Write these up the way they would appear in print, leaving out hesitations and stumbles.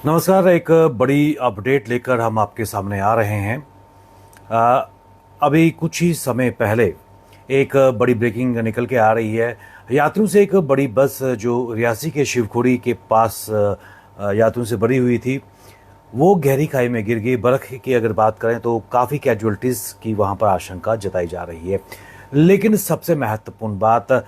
नमस्कार। एक बड़ी अपडेट लेकर हम आपके सामने आ रहे हैं। अभी कुछ ही समय पहले एक बड़ी ब्रेकिंग निकल के आ रही है। यात्रियों से एक बड़ी बस जो रियासी के शिवखोड़ी के पास यात्रियों से भरी हुई थी, वो गहरी खाई में गिर गई। बर्फ की अगर बात करें तो काफ़ी कैजुअलिटीज़ की वहाँ पर आशंका जताई जा रही है। लेकिन सबसे महत्वपूर्ण बात,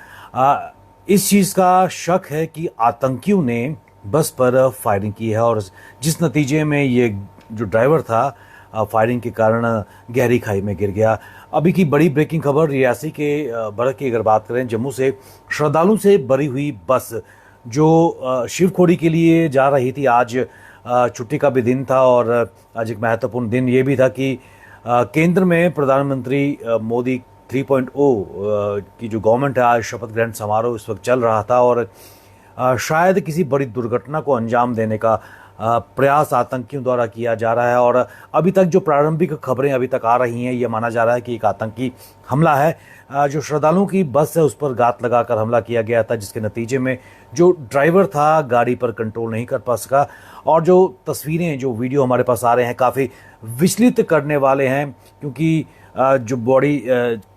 इस चीज़ का शक है कि आतंकियों ने बस पर फायरिंग की है, और जिस नतीजे में ये जो ड्राइवर था फायरिंग के कारण गहरी खाई में गिर गया। अभी की बड़ी ब्रेकिंग खबर रियासी के बर्फ की अगर बात करें, जम्मू से श्रद्धालुओं से भरी हुई बस जो शिवखोड़ी के लिए जा रही थी। आज छुट्टी का भी दिन था, और आज एक महत्वपूर्ण दिन ये भी था कि केंद्र में प्रधानमंत्री मोदी 3.0 की जो गवर्नमेंट है, आज शपथ ग्रहण समारोह इस वक्त चल रहा था। और शायद किसी बड़ी दुर्घटना को अंजाम देने का प्रयास आतंकियों द्वारा किया जा रहा है। और अभी तक जो प्रारंभिक खबरें अभी तक आ रही हैं, ये माना जा रहा है कि एक आतंकी हमला है। जो श्रद्धालुओं की बस है उस पर घात लगाकर हमला किया गया था, जिसके नतीजे में जो ड्राइवर था गाड़ी पर कंट्रोल नहीं कर पा सका। और जो तस्वीरें, जो वीडियो हमारे पास आ रहे हैं, काफ़ी विचलित करने वाले हैं, क्योंकि जो बॉडी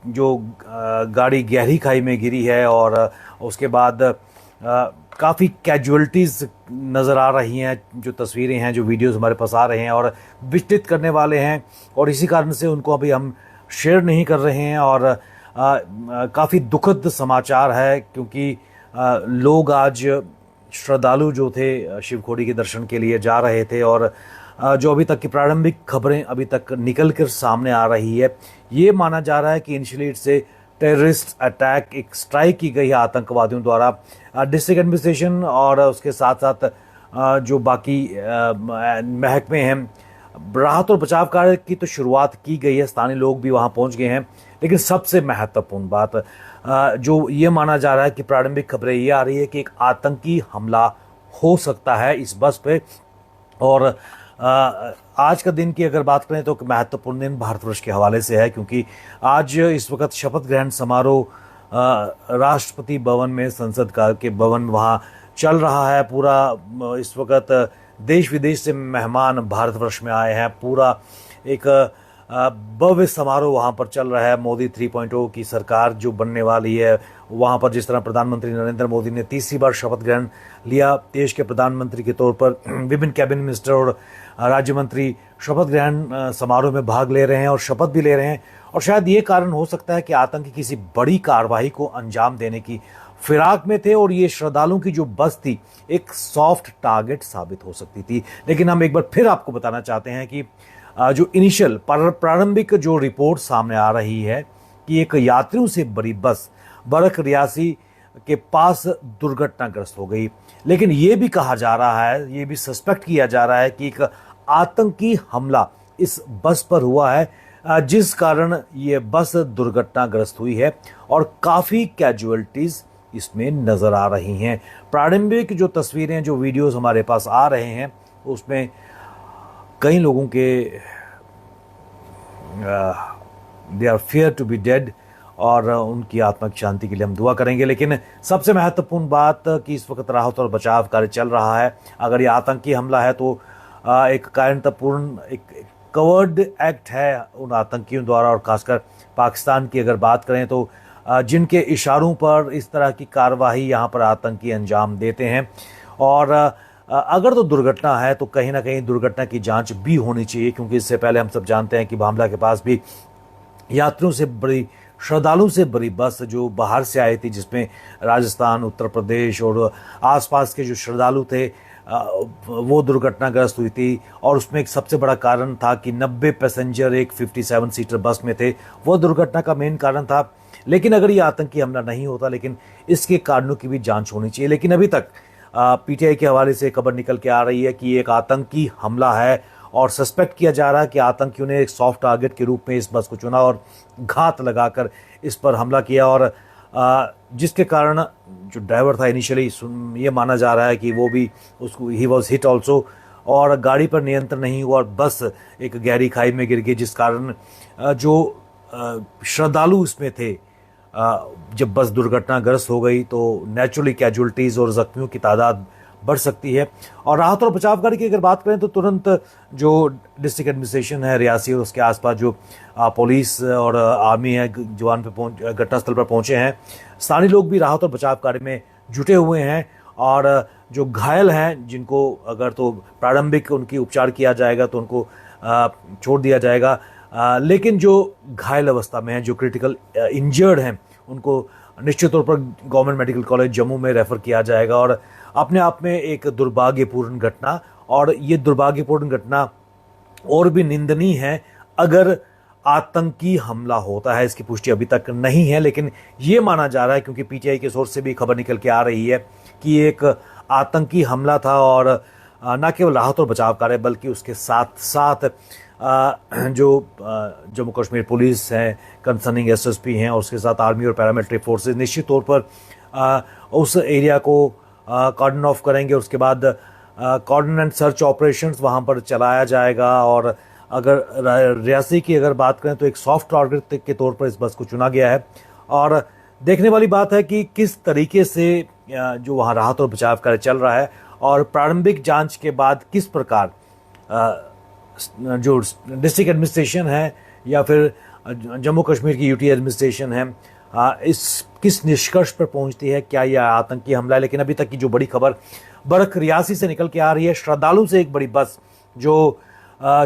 जो गाड़ी गहरी खाई में गिरी है, और उसके बाद काफ़ी कैजुअलिटीज़ नज़र आ रही हैं। जो तस्वीरें हैं, जो वीडियोस हमारे पास आ रहे हैं, और विचलित करने वाले हैं, और इसी कारण से उनको अभी हम शेयर नहीं कर रहे हैं। और काफ़ी दुखद समाचार है, क्योंकि लोग आज श्रद्धालु जो थे शिवखोड़ी के दर्शन के लिए जा रहे थे। और जो अभी तक की प्रारंभिक खबरें अभी तक निकल कर सामने आ रही है, ये माना जा रहा है कि इनिशियली से टेररिस्ट अटैक, एक स्ट्राइक की गई है आतंकवादियों द्वारा। डिस्ट्रिक्ट एडमिनिस्ट्रेशन और उसके साथ साथ जो बाकी महकमे हैं, राहत और बचाव कार्य की तो शुरुआत की गई है, स्थानीय लोग भी वहां पहुंच गए हैं। लेकिन सबसे महत्वपूर्ण बात जो ये माना जा रहा है कि प्रारंभिक खबरें ये आ रही है कि एक आतंकी हमला हो सकता है इस बस पे। और आज का दिन की अगर बात करें तो महत्वपूर्ण दिन भारतवर्ष के हवाले से है, क्योंकि आज इस वक्त शपथ ग्रहण समारोह राष्ट्रपति भवन में, संसद का के भवन वहाँ चल रहा है। पूरा इस वक्त देश विदेश से मेहमान भारतवर्ष में आए हैं। पूरा एक भव्य समारोह वहाँ पर चल रहा है। मोदी 3.0 की सरकार जो बनने वाली है, वहाँ पर जिस तरह प्रधानमंत्री नरेंद्र मोदी ने तीसरी बार शपथ ग्रहण लिया देश के प्रधानमंत्री के तौर पर, विभिन्न कैबिनेट मिनिस्टर और राज्य मंत्री शपथ ग्रहण समारोह में भाग ले रहे हैं और शपथ भी ले रहे हैं। और शायद ये कारण हो सकता है कि आतंकी किसी बड़ी कार्रवाई को अंजाम देने की फिराक में थे, और ये श्रद्धालुओं की जो बस थी एक सॉफ्ट टारगेट साबित हो सकती थी। लेकिन हम एक बार फिर आपको बताना चाहते हैं कि जो इनिशियल प्रारंभिक जो रिपोर्ट सामने आ रही है कि एक यात्रियों से भरी बस बरख रियासी के पास दुर्घटनाग्रस्त हो गई। लेकिन ये भी कहा जा रहा है, ये भी सस्पेक्ट किया जा रहा है कि एक आतंकी हमला इस बस पर हुआ है, जिस कारण ये बस दुर्घटनाग्रस्त हुई है। और काफ़ी कैजुअलिटीज़ इसमें नज़र आ रही हैं। प्रारंभिक जो तस्वीरें, जो वीडियोस हमारे पास आ रहे हैं, उसमें कई लोगों के they are feared to be dead, और उनकी आत्मा की शांति के लिए हम दुआ करेंगे। लेकिन सबसे महत्वपूर्ण बात कि इस वक्त राहत और बचाव कार्य चल रहा है। अगर ये आतंकी हमला है तो एक कायरतापूर्ण, एक कवर्ड एक्ट है उन आतंकियों द्वारा। और खासकर पाकिस्तान की अगर बात करें तो जिनके इशारों पर इस तरह की कार्रवाई यहाँ पर आतंकी अंजाम देते हैं। और अगर तो दुर्घटना है तो कहीं ना कहीं दुर्घटना की जांच भी होनी चाहिए, क्योंकि इससे पहले हम सब जानते हैं कि भामला के पास भी यात्रियों से बड़ी, श्रद्धालुओं से बड़ी बस जो बाहर से आई थी, जिसमें राजस्थान, उत्तर प्रदेश और आसपास के जो श्रद्धालु थे वो दुर्घटनाग्रस्त हुई थी। और उसमें एक सबसे बड़ा कारण था कि 90 पैसेंजर एक 57 सीटर बस में थे, वो दुर्घटना का मेन कारण था। लेकिन अगर ये आतंकी हमला नहीं होता, लेकिन इसके कारणों की भी जांच होनी चाहिए। लेकिन अभी तक पीटीआई के हवाले से खबर निकल के आ रही है कि एक आतंकी हमला है, और सस्पेक्ट किया जा रहा है कि आतंकियों ने एक सॉफ्ट टारगेट के रूप में इस बस को चुना और घात लगाकर इस पर हमला किया। और जिसके कारण जो ड्राइवर था, इनिशियली ये माना जा रहा है कि वो भी, उसको ही वॉज हिट ऑल्सो, और गाड़ी पर नियंत्रण नहीं हुआ और बस एक गहरी खाई में गिर गई, जिस कारण जो श्रद्धालु इसमें थे, जब बस दुर्घटनाग्रस्त हो गई तो नेचुरली कैजुअलिटीज़ और ज़ख्मियों की तादाद बढ़ सकती है। और राहत और बचाव कार्य की अगर बात करें तो तुरंत जो डिस्ट्रिक्ट एडमिनिस्ट्रेशन है रियासी और उसके आसपास जो पुलिस और आर्मी है जवान पे घटनास्थल पर पहुंचे हैं। स्थानीय लोग भी राहत और बचाव कार्य में जुटे हुए हैं और जो घायल हैं जिनको अगर तो प्रारंभिक उनकी उपचार किया जाएगा तो उनको छोड़ दिया जाएगा, लेकिन जो घायल अवस्था में हैं, जो क्रिटिकल इंजर्ड हैं, उनको निश्चित तौर पर गवर्नमेंट मेडिकल कॉलेज जम्मू में रेफर किया जाएगा। और अपने आप में एक दुर्भाग्यपूर्ण घटना, और ये दुर्भाग्यपूर्ण घटना और भी निंदनीय है अगर आतंकी हमला होता है। इसकी पुष्टि अभी तक नहीं है, लेकिन ये माना जा रहा है क्योंकि पीटीआई के सोर्स से भी खबर निकल के आ रही है कि एक आतंकी हमला था और न केवल राहत और बचाव कार्य बल्कि उसके साथ साथ जो जम्मू कश्मीर पुलिस है, कंसर्निंग एसएसपी हैं और उसके साथ आर्मी और पैरामिलिट्री फोर्सेस निश्चित तौर पर उस एरिया को कॉर्डन ऑफ करेंगे। उसके बाद कॉर्डन एंड सर्च ऑपरेशंस वहाँ पर चलाया जाएगा। और अगर रियासी की अगर बात करें तो एक सॉफ्ट टारगेट के तौर पर इस बस को चुना गया है। और देखने वाली बात है कि किस तरीके से जो वहाँ राहत और बचाव कार्य चल रहा है और प्रारंभिक जांच के बाद किस प्रकार जो डिस्ट्रिक्ट एडमिनिस्ट्रेशन है या फिर जम्मू कश्मीर की यूटी एडमिनिस्ट्रेशन है इस किस निष्कर्ष पर पहुंचती है, क्या यह आतंकी हमला है। लेकिन अभी तक की जो बड़ी खबर बरक रियासी से निकल के आ रही है, श्रद्धालु से एक बड़ी बस जो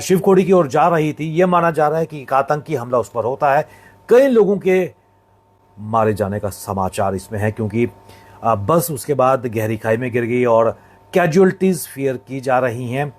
शिवखोड़ी की ओर जा रही थी, यह माना जा रहा है कि एक आतंकी हमला उस पर होता है। कई लोगों के मारे जाने का समाचार इसमें है क्योंकि बस उसके बाद गहरी खाई में गिर गई और कैजुअलिटीज फेयर की जा रही हैं।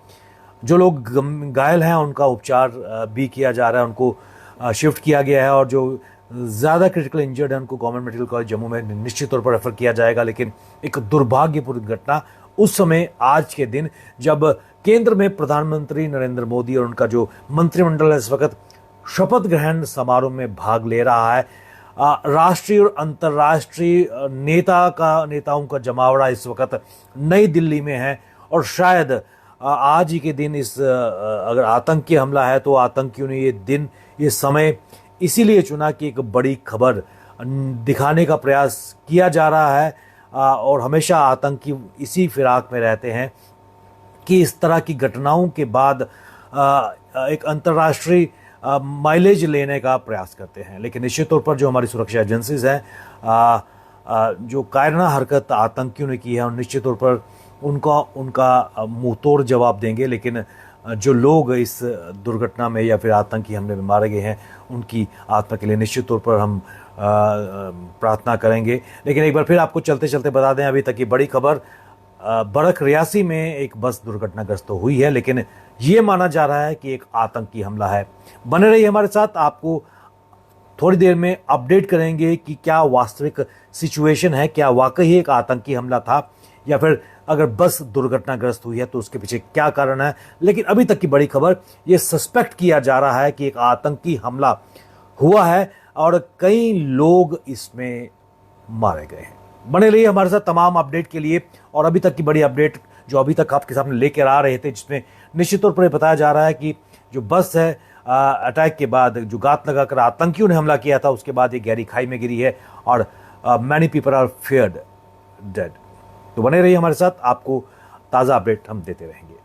जो लोग घायल हैं उनका उपचार भी किया जा रहा है, उनको शिफ्ट किया गया है और जो ज़्यादा क्रिटिकल इंजर्ड है उनको गवर्नमेंट मेडिकल कॉलेज जम्मू में निश्चित तौर पर रेफर किया जाएगा। लेकिन एक दुर्भाग्यपूर्ण घटना उस समय आज के दिन जब केंद्र में प्रधानमंत्री नरेंद्र मोदी और उनका जो मंत्रिमंडल है इस वक्त शपथ ग्रहण समारोह में भाग ले रहा है। राष्ट्रीय और अंतर्राष्ट्रीय नेताओं का जमावड़ा इस वक्त नई दिल्ली में है। और शायद आज ही के दिन इस अगर आतंकी हमला है तो आतंकियों ने ये समय इसीलिए चुना कि एक बड़ी खबर दिखाने का प्रयास किया जा रहा है। और हमेशा आतंकी इसी फिराक में रहते हैं कि इस तरह की घटनाओं के बाद एक अंतर्राष्ट्रीय माइलेज लेने का प्रयास करते हैं। लेकिन निश्चित तौर पर जो हमारी सुरक्षा एजेंसीज हैं जो कायराना हरकत आतंकियों ने की है और निश्चित तौर पर उनका मुंह तोड़ जवाब देंगे। लेकिन जो लोग इस दुर्घटना में या फिर आतंकी हमले में मारे गए हैं उनकी आत्मा के लिए निश्चित तौर पर हम प्रार्थना करेंगे। लेकिन एक बार फिर आपको चलते चलते बता दें अभी तक की बड़ी खबर, बरक रियासी में एक बस दुर्घटनाग्रस्त तो हुई है लेकिन ये माना जा रहा है कि एक आतंकी हमला है। बने रहिए हमारे साथ, आपको थोड़ी देर में अपडेट करेंगे कि क्या वास्तविक सिचुएशन है, क्या वाकई एक आतंकी हमला था या फिर अगर बस दुर्घटनाग्रस्त हुई है तो उसके पीछे क्या कारण है। लेकिन अभी तक की बड़ी खबर, ये सस्पेक्ट किया जा रहा है कि एक आतंकी हमला हुआ है और कई लोग इसमें मारे गए हैं। बने रहिए हमारे साथ तमाम अपडेट के लिए। और अभी तक की बड़ी अपडेट जो अभी तक आपके सामने लेकर आ रहे थे जिसमें निश्चित तौर पर बताया जा रहा है कि जो बस है अटैक के बाद जो गात लगाकर आतंकियों ने हमला किया था उसके बाद ये गहरी खाई में गिरी है और many people are feared dead. तो बने रहिए हमारे साथ, आपको ताज़ा अपडेट हम देते रहेंगे।